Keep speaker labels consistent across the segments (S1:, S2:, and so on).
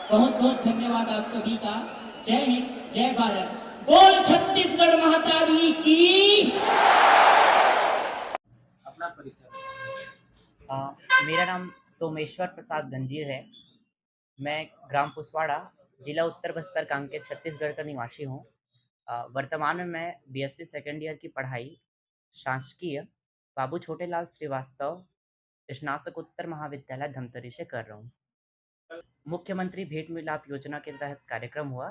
S1: बहुत बहुत धन्यवाद आप सभी का। जय हिंद, जय भारत। बोल छत्तीसगढ़ महातारी की।
S2: अपना परिचय।
S3: मेरा नाम सोमेश्वर प्रसाद गंजीर है। मैं ग्राम पुसवाड़ा, जिला उत्तर बस्तर कांकेर, छत्तीसगढ़ का निवासी हूँ। वर्तमान में मैं बीएससी सेकेंड ईयर की पढ़ाई शासकीय बाबू छोटेलाल श्रीवास्तव स्नातकोत्तर महाविद्यालय धमतरी से कर रहा हूँ। मुख्यमंत्री भेंट मिलाप योजना के तहत कार्यक्रम हुआ,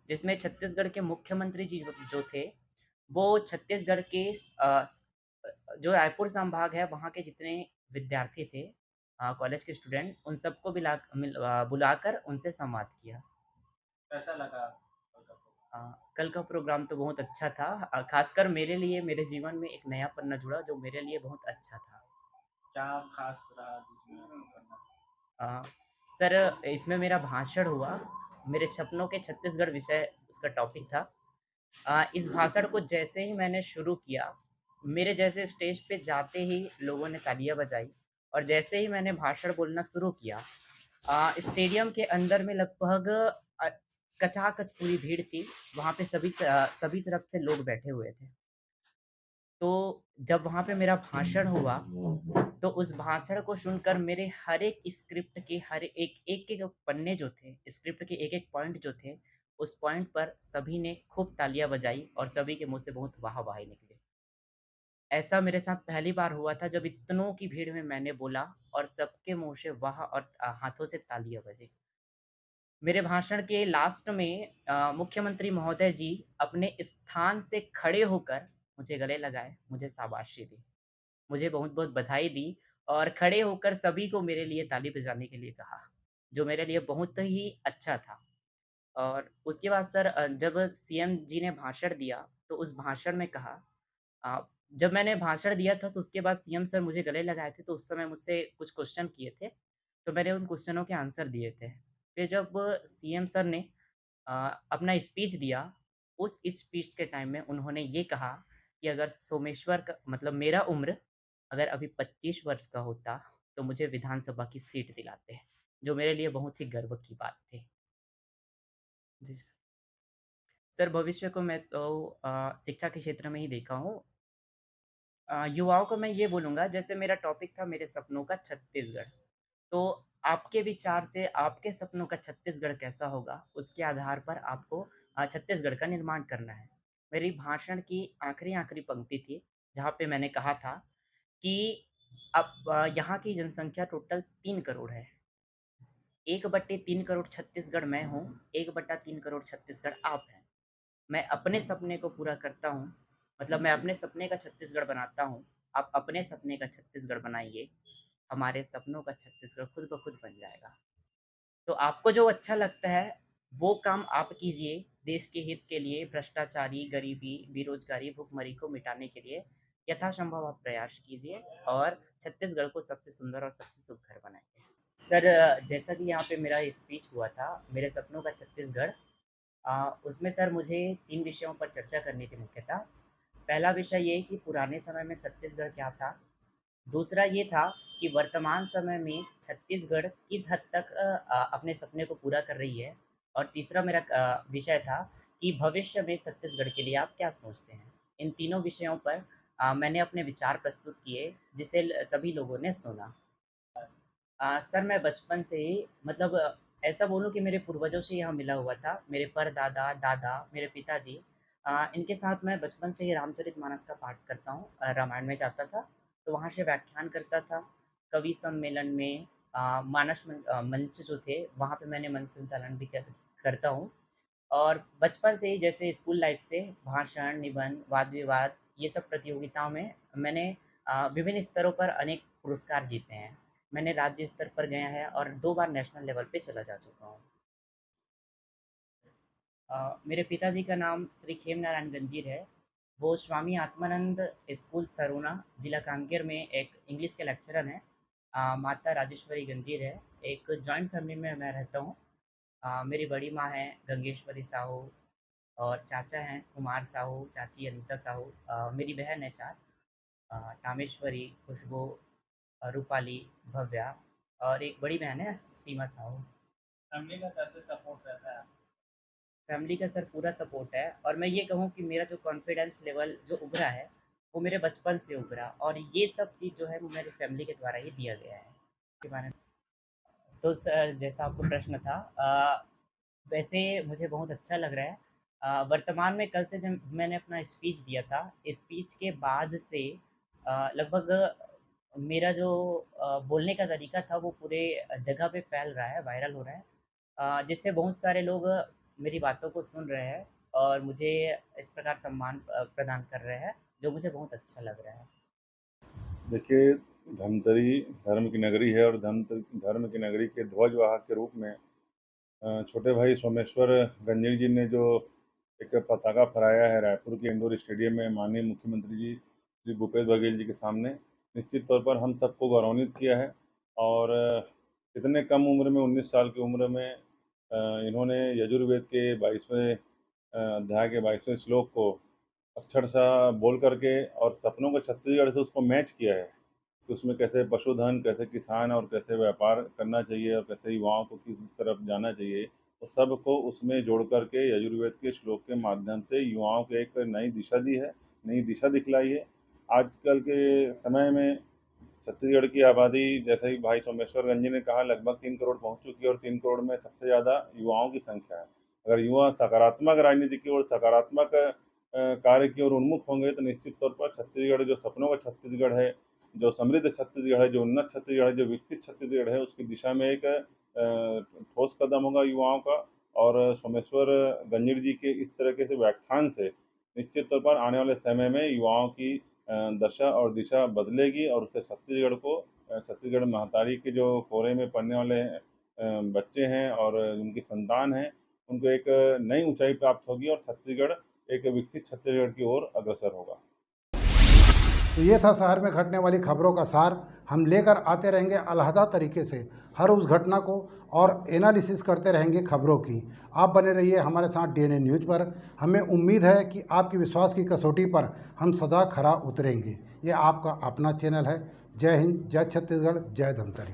S3: जिसमें छत्तीसगढ़ के मुख्यमंत्री जी जो थे, वो छत्तीसगढ़ के जो रायपुर संभाग है वहाँ के जितने विद्यार्थी थे, कॉलेज के स्टूडेंट, उन सबको बुलाकर उनसे संवाद किया।
S2: कैसा लगा कल का
S3: अ,
S2: प्रोग्राम?
S3: कल का प्रोग्राम तो बहुत अच्छा था। खासकर मेरे लिए, मेरे जीवन में एक नया पन्ना जुड़ा जो मेरे लिए बहुत अच्छा था।
S2: क्या खास रहा जिसमें आपको करना?
S3: अ, सर, इसमें मेरा भाषण हुआ। मेरे सपनों के छत्तीसगढ़ विषय उसका टॉपिक था। इस भाषण को जैसे ही मैंने शुरू किया, मेरे जैसे स्टेज पे जाते ही लोगों ने तालियां बजाई, और जैसे ही मैंने भाषण बोलना शुरू किया, स्टेडियम के अंदर में लगभग अ, कचाकच पूरी भीड़ थी। वहाँ पे सभी तरफ से लोग बैठे हुए थे। तो जब वहाँ पे मेरा भाषण हुआ, तो उस भाषण को सुनकर मेरे हर एक स्क्रिप्ट के हर एक पन्ने जो थे, स्क्रिप्ट के एक-एक पॉइंट जो थे, उस पॉइंट पर सभी ने खूब तालियाँ बजाई और सभी के मुँह से बहुत वाह-वाही निकली। ऐसा मेरे साथ पहली बार हुआ था जब इतनों की भीड़ में मैंने बोला और सबके मुँह से वाह और हाथों से तालियाँ बजी। मेरे भाषण के लास्ट में मुख्यमंत्री महोदय जी अपने स्थान से खड़े होकर मुझे गले लगाए, मुझे शाबाशी दी, मुझे बहुत-बहुत बधाई दी और खड़े होकर सभी को मेरे लिए ताली बजाने के लिए कहा, जो मेरे लिए बहुत ही अच्छा था। और उसके बाद सर, जब सीएम जी ने भाषण दिया, तो उस भाषण में कहा, अ, जब मैंने भाषण दिया था तो उसके बाद सीएम सर मुझे गले लगाए थे, तो उस समय मुझसे कुछ क्वेश्चन किए थे, तो मैंने उन क्वेश्चनों के आंसर दिए थे। फिर जब सीएम सर ने अ, अपना स्पीच दिया, उस स्पीच के टाइम में उन्होंने ये कहा कि अगर सोमेश्वर का मतलब मेरा उम्र अगर अभी 25 वर्ष का होता, तो मुझे विधानसभा की सीट दिलाते, जो मेरे लिए बहुत ही गर्व की बात थी। जी सर। सर, भविष्य को मैं तो शिक्षा के क्षेत्र में ही देखा हूँ। युवाओं को मैं ये बोलूँगा, जैसे मेरा टॉपिक था मेरे सपनों का छत्तीसगढ़, तो आपके विचार से आपके सपनों का छत्तीसगढ़ कैसा होगा, उसके आधार पर आपको छत्तीसगढ़ का निर्माण करना है। मेरी भाषण की आखिरी पंक्ति थी, जहाँ पे मैंने कहा था कि अब यहाँ की जनसंख्या टोटल 3 करोड़ है। 1/3 करोड़ छत्तीसगढ़ मैं हूँ, 1/3 करोड़ छत्तीसगढ़ आप हैं। मैं अपने सपने को पूरा करता हूँ, मतलब मैं अपने सपने का छत्तीसगढ़ बनाता हूँ, आप अपने सपने का छत्तीसगढ़ बनाइए, हमारे सपनों का छत्तीसगढ़ खुद ब खुद बन जाएगा। तो आपको जो अच्छा लगता है, वो काम आप कीजिए, देश के हित के लिए, भ्रष्टाचारी, गरीबी, बेरोज़गारी, भुखमरी को मिटाने के लिए यथासंभव आप प्रयास कीजिए और छत्तीसगढ़ को सबसे सुंदर और सबसे सुघर बनाइए। सर, जैसा कि यहाँ पे मेरा स्पीच हुआ था, मेरे सपनों का छत्तीसगढ़, उसमें सर मुझे 3 विषयों पर चर्चा करनी थी मुख्यतः। पहला विषय ये कि पुराने समय में छत्तीसगढ़ क्या था? दूसरा ये था कि वर्तमान समय में छत्तीसगढ़ किस हद तक अपने सपने को पूरा कर रही है? और तीसरा मेरा विषय था कि भविष्य में छत्तीसगढ़ के लिए आप क्या सोचते हैं? इन तीनों विषयों पर मैंने अपने विचार प्रस्तुत किए, जिसे सभी लोगों ने सुना। सर, मैं बचपन से ही, मतलब ऐसा बोलूँ कि मेरे पूर्वजों से यहाँ मिला हुआ था। मेरे परदादा, दादा, मेरे पिताजी, इनके साथ मैं बचपन से ही रामचरितमानस का पाठ करता हूँ। रामायण में जाता था, तो वहाँ से व्याख्यान करता था। कवि सम्मेलन में मंच जो थे, वहाँ पे मैंने मंच संचालन भी करता हूँ। और बचपन से ही जैसे स्कूल लाइफ से भाषण, निबंध, वाद-विवाद, ये सब प्रतियोगिताओं में मैंने विभिन्न स्तरों पर अनेक पुरस्कार जीते हैं। मैंने राज्य स्तर पर गया है और 2 बार नेशनल लेवल पे चला जा चुका हूँ। मेरे पिताजी का नाम श्री खेम नारायण गंजीर है। वो स्वामी आत्मानंद स्कूल सरोना, जिला कांकेर में एक इंग्लिश के लेक्चरर हैं। माता राजेश्वरी गंजीर है। एक जॉइंट फैमिली में मैं रहता हूँ। मेरी बड़ी माँ हैं गंगेश्वरी साहू, और चाचा हैं कुमार साहू, चाची अनीता साहू, मेरी बहन है 4, कामेश्वरी, खुशबू, रूपाली, भव्या, और एक बड़ी बहन है सीमा साहू।
S2: फैमिली का कैसे सपोर्ट रहता है?
S3: फैमिली का सर पूरा सपोर्ट है, और मैं ये कहूँ कि मेरा जो कॉन्फिडेंस लेवल जो उभरा है, वो मेरे बचपन से उभरा, और ये सब चीज़ जो है वो मेरी फैमिली के द्वारा ही दिया गया है। के बारे में तो सर जैसा आपका प्रश्न था, वैसे मुझे बहुत अच्छा लग रहा है। वर्तमान में कल से जब मैंने अपना स्पीच दिया था, स्पीच के बाद से लगभग मेरा जो बोलने का तरीका था वो पूरे जगह पे फैल रहा है, वायरल हो रहा है। जिससे बहुत सारे लोग मेरी बातों को सुन रहे हैं और मुझे इस प्रकार सम्मान प्रदान कर रहे हैं, जो मुझे बहुत अच्छा लग रहा है।
S4: देखिए, धमतरी धर्म की नगरी है और धर्म की नगरी के ध्वजवाहक के रूप में छोटे भाई सोमेश्वर गंजीर जी ने जो एक पताका फहराया है रायपुर के इंडोर स्टेडियम में माननीय मुख्यमंत्री जी श्री भूपेश बघेल जी के सामने, निश्चित तौर पर हम सबको गौरवान्वित किया है। और इतने कम उम्र में 19 साल की उम्र में इन्होंने यजुर्वेद के 22वें अध्याय के 22वें श्लोक को अक्षरशः बोल करके और सपनों को छत्तीसगढ़ से उसको मैच किया है कि उसमें कैसे पशुधन, कैसे किसान और कैसे व्यापार करना चाहिए और कैसे युवाओं को किस तरफ जाना चाहिए, तो सबको उसमें जोड़ करके यजुर्वेद के श्लोक के माध्यम से युवाओं को एक नई दिशा दी है, नई दिशा दिखलाई है। आजकल के समय में छत्तीसगढ़ की आबादी, जैसे ही भाई सोमेश्वर जी ने कहा, लगभग 3 करोड़ पहुंच चुकी है और 3 करोड़ में सबसे ज़्यादा युवाओं की संख्या है। अगर युवा सकारात्मक राजनीति की ओर, सकारात्मक कार्य की ओर उन्मुख होंगे तो निश्चित तौर पर छत्तीसगढ़ जो सपनों का छत्तीसगढ़ है, जो समृद्ध छत्तीसगढ़ है, जो उन्नत छत्तीसगढ़ है, जो विकसित छत्तीसगढ़ है, उसकी दिशा में एक ठोस कदम होगा युवाओं का। और सोमेश्वर गंजीर जी के इस तरीके से व्याख्यान से निश्चित तौर पर आने वाले समय में युवाओं की दशा और दिशा बदलेगी और उससे छत्तीसगढ़ महतारी के जो कोरे में पढ़ने वाले बच्चे हैं और उनकी संतान हैं, उनको एक नई ऊंचाई प्राप्त होगी और छत्तीसगढ़ एक विकसित छत्तीसगढ़ की ओर अग्रसर होगा।
S5: तो ये था शहर में घटने वाली खबरों का सार। हम लेकर आते रहेंगे अलहदा तरीके से हर उस घटना को और एनालिसिस करते रहेंगे खबरों की। आप बने रहिए हमारे साथ डीएनए न्यूज़ पर। हमें उम्मीद है कि आपके विश्वास की कसौटी पर हम सदा खरा उतरेंगे। ये आपका अपना चैनल है। जय हिंद, जय छत्तीसगढ़, जय धमतरी।